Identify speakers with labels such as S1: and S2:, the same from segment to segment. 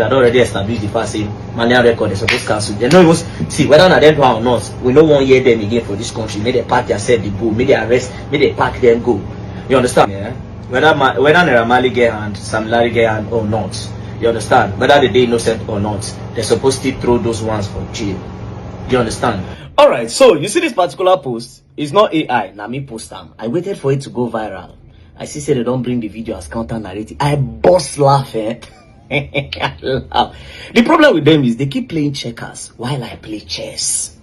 S1: had already established the fact say manual record is supposed to cancel. They don't even see whether na them do or not. We no one hear them again for this country. May they pack themselves, they go. May they arrest. May they pack them go. You understand? Yeah. Whether Naira Marley get hand, Sam Larry get hand or not. You understand? Whether they innocent or not, they're supposed to throw those ones for jail. You understand? Alright, so you see this particular post, it's not AI, na me post them. I waited for it to go viral. I see say they don't bring the video as counter narrative. I bust laugh, eh? I laugh. The problem with them is they keep playing checkers while I play chess.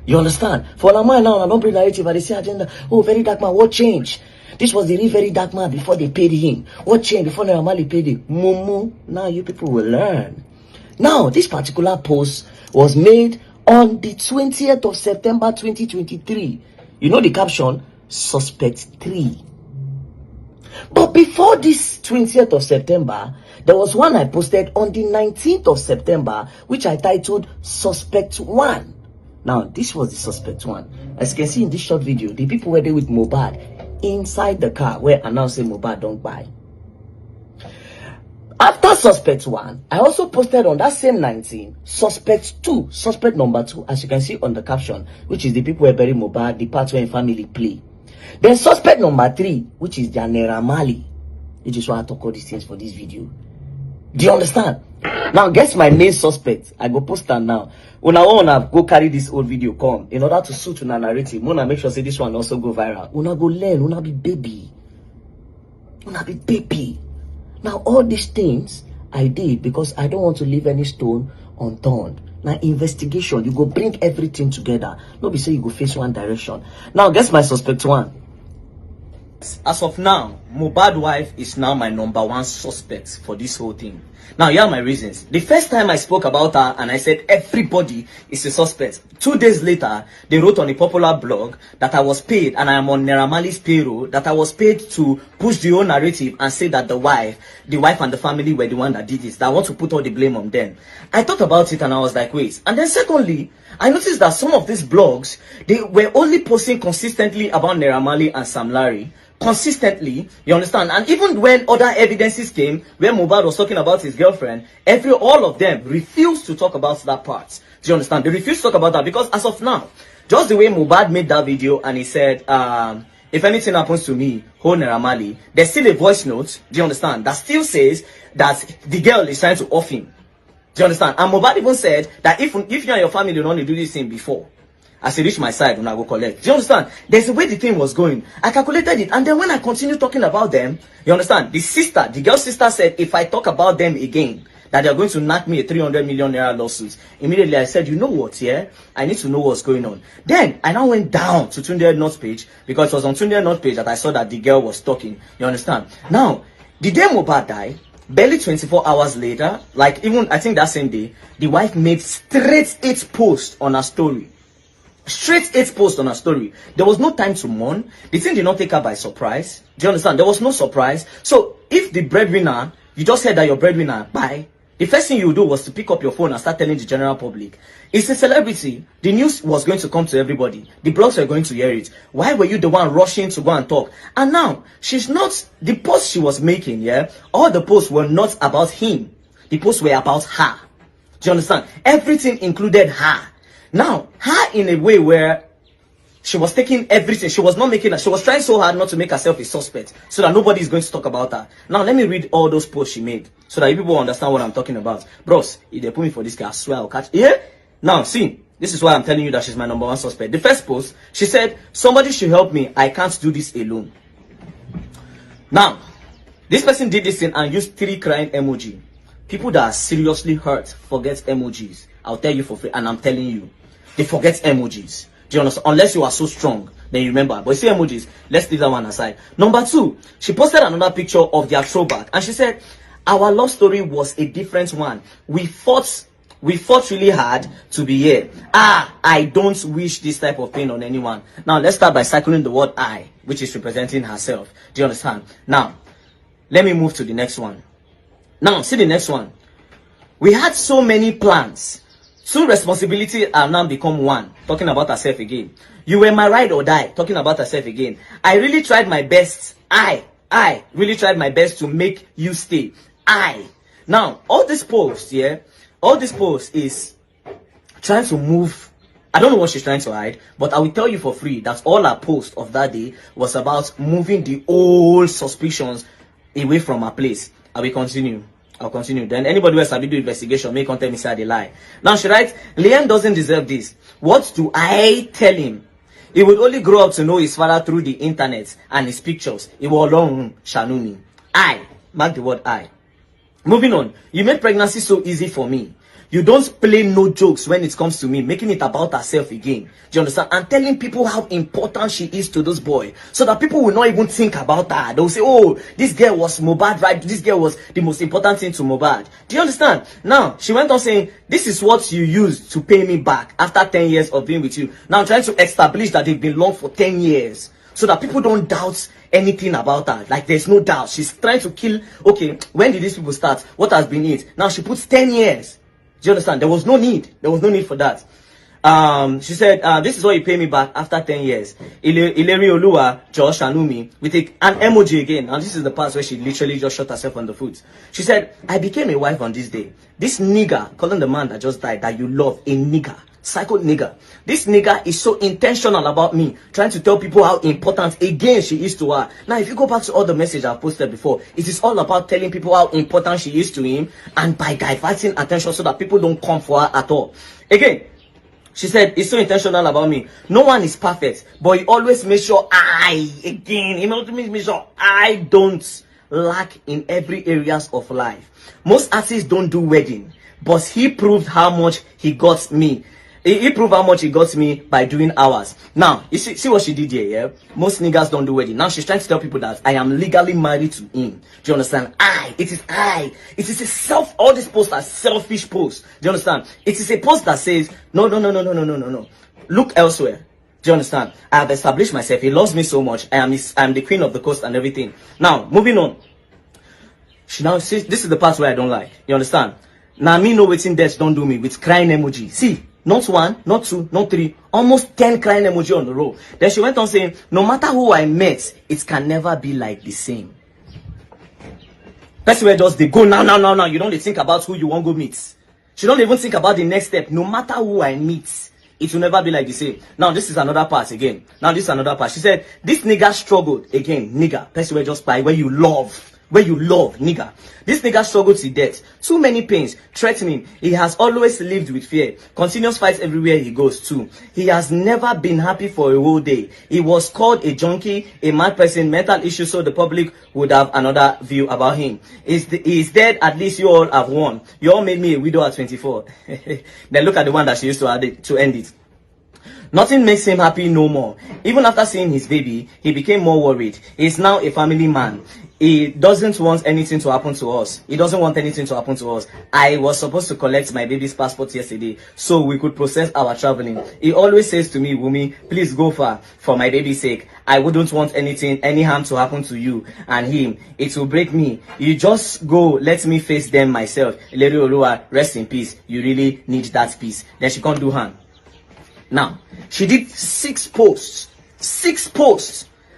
S1: You understand? For Lamar now, I don't bring narrative, but they say agenda. Oh, very dark man, what changed? This was the real very dark man before they paid him. What changed before Naira Marley paid him? Mumu. Now you people will learn. Now, this particular post was made on the 20th of September 2023. You know the caption? Suspect 3. But before this 20th of September, there was one I posted on the 19th of September, which I titled Suspect 1. Now, this was the Suspect 1. As you can see in this short video, the people were there with Mohbad inside the car where announcing Mohbad don't buy. After Suspect 1, I also posted on that same 19, Suspect 2, Suspect number 2, as you can see on the caption, which is the people who bury Mohbad, the part where in family play. Then Suspect number 3, which is their Naira Marley, which is why I talk all these things for this video. Do you understand? Now, guess my main suspect. I go post that now. When I wanna go carry this old video come in order to suit una narrative, wanna make sure say this one also go viral. Una go learn, una be baby. Una be baby. Now, all these things I did because I don't want to leave any stone unturned. Now, investigation, you go bring everything together. Nobody say you go face one direction. Now, guess my suspect 1. As of now, Mohbad's wife is now my #1 suspect for this whole thing. Now, here are my reasons. The first time I spoke about her and I said everybody is a suspect. 2 days later, they wrote on a popular blog that I was paid and I am on Naira Marley's payroll, that I was paid to push the whole narrative and say that the wife and the family were the one that did this, that I want to put all the blame on them. I thought about it and I was like, wait. And then secondly, I noticed that some of these blogs, they were only posting consistently about Naira Marley and Sam Larry. Consistently, you understand? And even when other evidences came, where Mohbad was talking about his girlfriend, all of them refused to talk about that part. Do you understand? They refused to talk about that because as of now, just the way Mohbad made that video and he said, if anything happens to me, hold Naira Marley, there's still a voice note, do you understand, that still says that the girl is trying to off him. Do you understand? And Mohbad even said that if you and your family don't do this thing before, as I reach my side, when I go collect. Do you understand? There's the way the thing was going. I calculated it. And then when I continued talking about them, you understand? The girl's sister said, if I talk about them again, that they're going to knock me a 300 million naira lawsuit. Immediately I said, you know what, yeah? I need to know what's going on. Then I now went down to Tunde North page, because it was on Tunde North page that I saw that the girl was talking. You understand? Now, the day Mohbad died, barely 24 hours later, like even, I think that same day, the wife made straight 8 posts on her story. Straight 8 posts on her story. There was no time to mourn. The thing did not take her by surprise. Do you understand? There was no surprise. So if the breadwinner, you just heard that your breadwinner, bye, the first thing you do was to pick up your phone and start telling the general public. It's a celebrity. The news was going to come to everybody. The blogs were going to hear it. Why were you the one rushing to go and talk? And now, she's not, the posts she was making, yeah, all the posts were not about him. The posts were about her. Do you understand? Everything included her. Now, her in a way where she was taking everything. She was not making her. She was trying so hard not to make herself a suspect so that nobody is going to talk about her. Now, let me read all those posts she made so that you people understand what I'm talking about. Bros, if they put me for this guy, I swear I'll catch. Yeah? Now, see, this is why I'm telling you that she's my #1 suspect. The first post, she said, somebody should help me. I can't do this alone. Now, this person did this thing and used 3 crying emoji. People that are seriously hurt forget emojis. I'll tell you for free, and I'm telling you. They forget emojis. Do you understand? Unless you are so strong, then you remember. But you see emojis, let's leave that one aside. Number 2, she posted another picture of their throwback. And she said, our love story was a different one. We fought really hard to be here. I don't wish this type of pain on anyone. Now, let's start by circling the word I, which is representing herself. Do you understand? Now, let me move to the next one. Now, see the next one. We had so many plans. 2 responsibilities are now become 1. Talking about herself again. You were my ride or die. Talking about herself again. I really tried my best. I really tried my best to make you stay. Now, all this post, yeah, all this post is trying to move. I don't know what she's trying to hide, but I will tell you for free that all her post of that day was about moving the old suspicions away from her place. I will continue. I'll continue. Then anybody else have to do investigation, may contact me say they lie. Now she writes, Liam doesn't deserve this. What do I tell him? He would only grow up to know his father through the internet and his pictures. He will alone Shanumi. I, mark the word I. Moving on. You made pregnancy so easy for me. You don't play no jokes when it comes to me, making it about herself again. Do you understand? And telling people how important she is to this boy, so that people will not even think about her. They'll say, oh, this girl was Mohbad, right? This girl was the most important thing to Mohbad. Do you understand? Now, she went on saying, this is what you used to pay me back after 10 years of being with you. Now, I'm trying to establish that they've been long for 10 years. So that people don't doubt anything about her. Like, there's no doubt. She's trying to kill, okay, when did these people start? What has been it? Now, she puts 10 years. Do you understand? There was no need. There was no need for that. She said, this is what you pay me back after 10 years. Ileri Olua, Josh Anumi, with an emoji again. And this is the part where she literally just shot herself on the foot. She said, I became a wife on this day. This nigger, calling the man that just died, that you love, a nigger. Psycho nigger. This nigger is so intentional about me, trying to tell people how important again she is to her. Now, if you go back to all the messages I've posted before, it is all about telling people how important she is to him, and by diverting attention so that people don't come for her at all. Again, she said, it's so intentional about me. No one is perfect, but he always makes sure he makes sure I don't lack in every areas of life. Most artists don't do wedding, but he proved how much he got me. He proved how much he got me by doing hours. Now, you see what she did here, yeah? Most niggas don't do wedding. Now she's trying to tell people that I am legally married to him. Do you understand? It is I. It is a all these posts are selfish posts. Do you understand? It is a post that says, no. Look elsewhere. Do you understand? I have established myself. He loves me so much. I am the queen of the coast and everything. Now, moving on. She now says, this is the part where I don't like. You understand? Now, me know waiting death don't do me with crying emoji. See? Not one, not two, not three, almost 10 crying emoji on the row. Then she went on saying, no matter who I met, it can never be like the same. That's where just they go now. You don't think about who you want to go meet. She don't even think about the next step. No matter who I meet, it will never be like the same. Now, this is another part again. She said, this nigga struggled. Again, nigga. That's where just by where you love. Where you love, nigga. This nigga struggled to death. Too many pains, threatening. He has always lived with fear. Continuous fights everywhere he goes to. He has never been happy for a whole day. He was called a junkie, a mad person, mental issues, so the public would have another view about him. He's dead, at least you all have won. You all made me a widow at 24. Then look at the one that she used to add it, to end it. Nothing makes him happy no more. Even after seeing his baby, he became more worried. He's now a family man. He doesn't want anything to happen to us. I was supposed to collect my baby's passport yesterday so we could process our traveling. He always says to me, Wunmi, please go far for my baby's sake. I wouldn't want any harm to happen to you and him. It will break me. You just go, let me face them myself. Ileri Olua, rest in peace. You really need that peace. Then she can't do harm. Now, she did 6 posts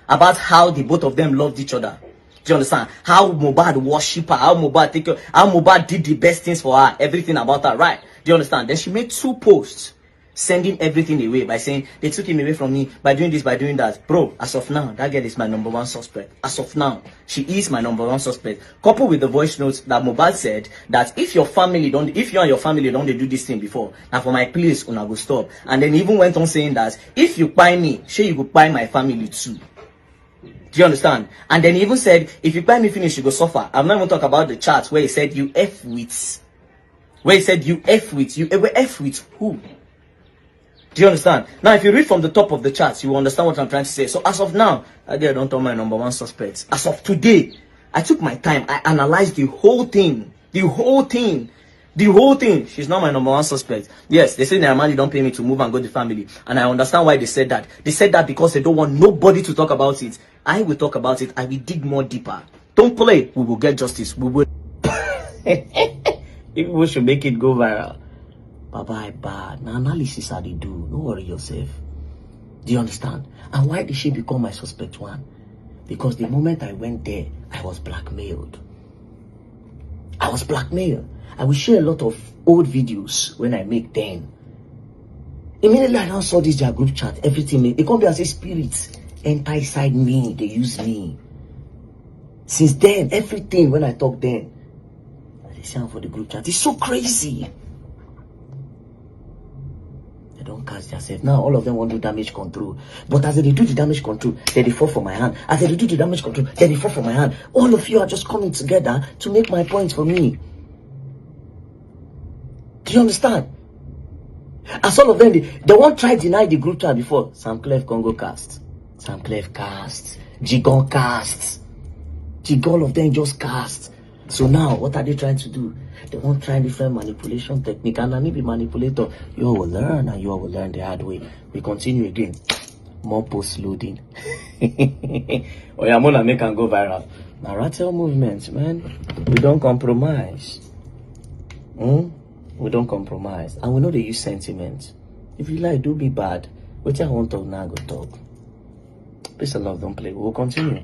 S1: about how the both of them loved each other. Do you understand? How Mohbad worship her, how Mohbad take her, how Mohbad did the best things for her, everything about her, right? Do you understand? Then she made 2 posts sending everything away by saying they took him away from me by doing this, by doing that. Bro, as of now, that girl is my #1 suspect. As of now, she is my #1 suspect. Coupled with the voice notes that Mohbad said that if you and your family don't do this thing before, now for my place, una go stop. And then he even went on saying that if you buy me, sure you go buy my family too. Do you understand? And then he even said, if you buy me finish, you go suffer. I'm not even talking about the chat where he said you F with. Where he said you F with. You ever F with who? Do you understand? Now, if you read from the top of the charts, you will understand what I'm trying to say. So as of now, I don't tell my #1 suspect. As of today, I took my time. I analyzed the whole thing. She's not my #1 suspect. Yes, they say Naramali don't pay me to move and go to family. And I understand why they said that. They said that because they don't want nobody to talk about it. I will talk about it. I will dig more deeper. Don't play. We will get justice. We will. If we should make it go viral. Bye bad. Now analysis how they do. Don't worry yourself. Do you understand? And why did she become my suspect one? Because the moment I went there, I was blackmailed. I was blackmailed. I will share a lot of old videos when I make then. Immediately I now saw this their group chat, everything. It can't be as a spirit enter inside me. They use me. Since then, everything when I talk then, they say for the group chat. It's so crazy. They don't catch themselves. Now all of them want to do damage control. But as they do the damage control, then they fall for my hand. As they do the damage control, then they fall for my hand. All of you are just coming together to make my point for me. Do you understand? As all of them, they won't try deny the group chat before. Sam Clef Congo cast. Sam Clef cast. Jigon cast. All of them just cast. So now, what are they trying to do? They won't try different manipulation technique. And I may be manipulator. You all will learn, and you all will learn the hard way. We continue again. More post loading. Oh yeah, I'm gonna make and go viral. Narrative movements, man. We don't compromise. We don't compromise. And we know they use sentiment. If you like, do be bad. What I want to talk now, go talk. Peace and love, don't play. We'll continue.